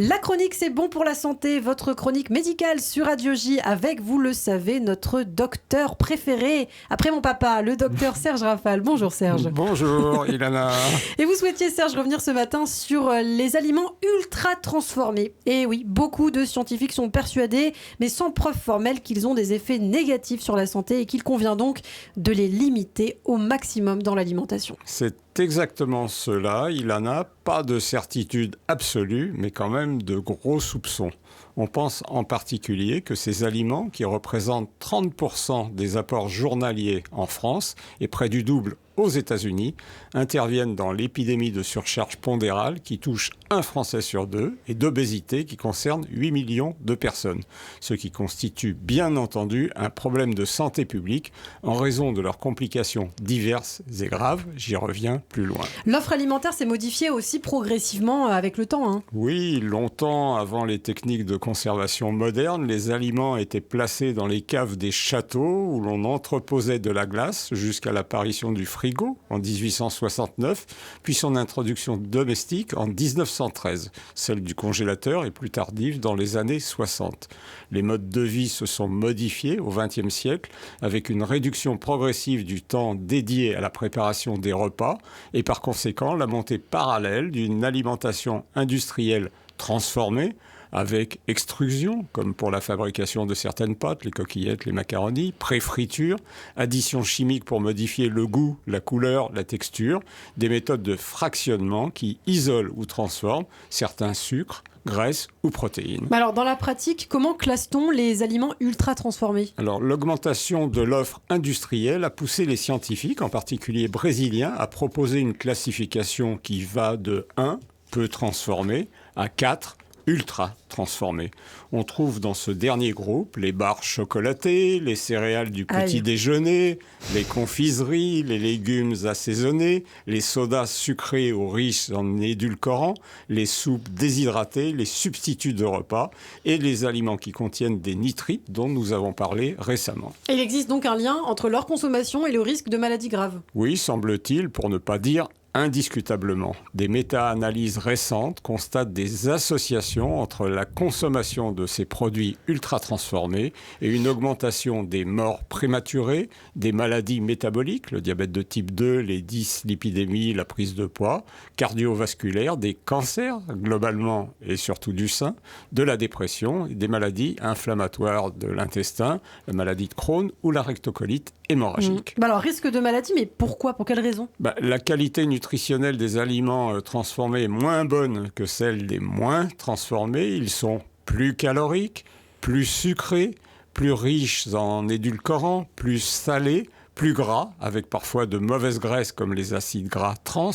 La chronique c'est bon pour la santé, votre chronique médicale sur Radio J avec, vous le savez, notre docteur préféré après mon papa, le docteur Serge Rafal. Bonjour Serge. Bonjour Ilana. Et vous souhaitiez, Serge, revenir ce matin sur les aliments ultra transformés. Et oui, beaucoup de scientifiques sont persuadés, mais sans preuve formelle, qu'ils ont des effets négatifs sur la santé et qu'il convient donc de les limiter au maximum dans l'alimentation. C'est exactement cela, Ilana. Pas de certitude absolue, mais quand même de gros soupçons. On pense en particulier que ces aliments, qui représentent 30% des apports journaliers en France et près du double aux États-Unis, interviennent dans l'épidémie de surcharge pondérale qui touche un Français sur deux et d'obésité qui concerne 8 millions de personnes. Ce qui constitue bien entendu un problème de santé publique en raison de leurs complications diverses et graves. J'y reviens plus loin. L'offre alimentaire s'est modifiée aussi progressivement avec le temps, hein. Oui, longtemps avant les techniques de conservation modernes, les aliments étaient placés dans les caves des châteaux où l'on entreposait de la glace jusqu'à l'apparition du frigo en 1869, puis son introduction domestique en 1913. Celle du congélateur est plus tardive dans les années 60. Les modes de vie se sont modifiés au XXe siècle avec une réduction progressive du temps dédié à la préparation des repas et par conséquent la montée parallèle d'une alimentation industrielle transformée avec extrusion, comme pour la fabrication de certaines pâtes, les coquillettes, les macaronis, pré-friture, addition chimique pour modifier le goût, la couleur, la texture, des méthodes de fractionnement qui isolent ou transforment certains sucres, graisses ou protéines. Alors, dans la pratique, comment classe-t-on les aliments ultra transformés ? Alors, l'augmentation de l'offre industrielle a poussé les scientifiques, en particulier brésiliens, à proposer une classification qui va de 1, peu transformé, à 4, ultra transformés. On trouve dans ce dernier groupe les barres chocolatées, les céréales du petit déjeuner, les confiseries, les légumes assaisonnés, les sodas sucrés ou riches en édulcorants, les soupes déshydratées, les substituts de repas et les aliments qui contiennent des nitrites dont nous avons parlé récemment. Et il existe donc un lien entre leur consommation et le risque de maladies graves ? Oui, semble-t-il, pour ne pas dire indiscutablement. Des méta-analyses récentes constatent des associations entre la consommation de ces produits ultra transformés et une augmentation des morts prématurées, des maladies métaboliques, le diabète de type 2, les dyslipidémies, la prise de poids, cardiovasculaires, des cancers globalement et surtout du sein, de la dépression, des maladies inflammatoires de l'intestin, la maladie de Crohn ou la rectocolite hémorragique. Alors, risque de maladie, mais pourquoi ? Pour quelle raison ? La qualité nutritionnelle des aliments transformés est moins bonne que celle des moins transformés. Ils sont plus caloriques, plus sucrés, plus riches en édulcorants, plus salés, plus gras, avec parfois de mauvaises graisses comme les acides gras trans,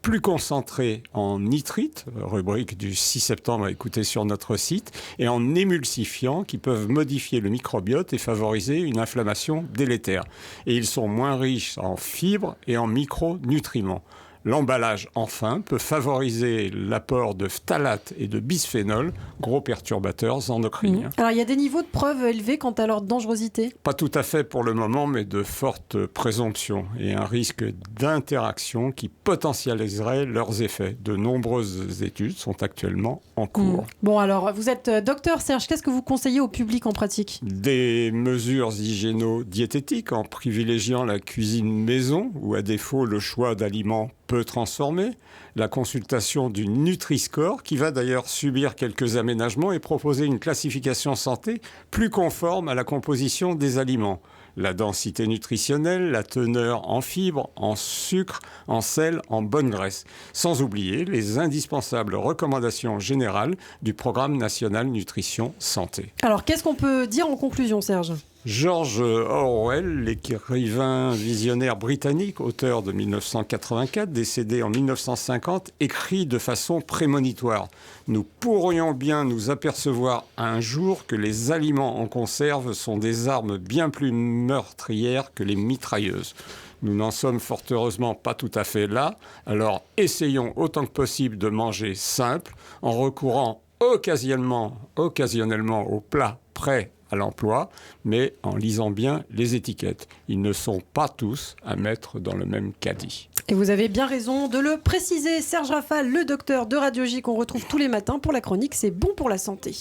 plus concentrés en nitrites, rubrique du 6 septembre à écouter sur notre site, et en émulsifiants qui peuvent modifier le microbiote et favoriser une inflammation délétère. Et ils sont moins riches en fibres et en micronutriments. L'emballage, enfin, peut favoriser l'apport de phtalates et de bisphénol, gros perturbateurs endocriniens. Alors, il y a des niveaux de preuves élevés quant à leur dangerosité ? Pas tout à fait pour le moment, mais de fortes présomptions et un risque d'interaction qui potentialiserait leurs effets. De nombreuses études sont actuellement en cours. Bon, alors, vous êtes docteur Serge, qu'est-ce que vous conseillez au public en pratique ? Des mesures hygiéno-diététiques en privilégiant la cuisine maison ou à défaut le choix d'aliments peu transformés, la consultation du Nutri-Score qui va d'ailleurs subir quelques aménagements et proposer une classification santé plus conforme à la composition des aliments. La densité nutritionnelle, la teneur en fibres, en sucre, en sel, en bonne graisse. Sans oublier les indispensables recommandations générales du Programme national nutrition santé. Alors, qu'est-ce qu'on peut dire en conclusion, Serge ? George Orwell, l'écrivain visionnaire britannique, auteur de 1984, décédé en 1950, écrit de façon prémonitoire. Nous pourrions bien nous apercevoir un jour que les aliments en conserve sont des armes bien plus meurtrières que les mitrailleuses. Nous n'en sommes fort heureusement pas tout à fait là, alors essayons autant que possible de manger simple en recourant occasionnellement aux plats prêts à l'emploi, mais en lisant bien les étiquettes. Ils ne sont pas tous à mettre dans le même caddie. Et vous avez bien raison de le préciser. Serge Rafal, le docteur de Radiologie qu'on retrouve tous les matins pour la chronique C'est bon pour la santé.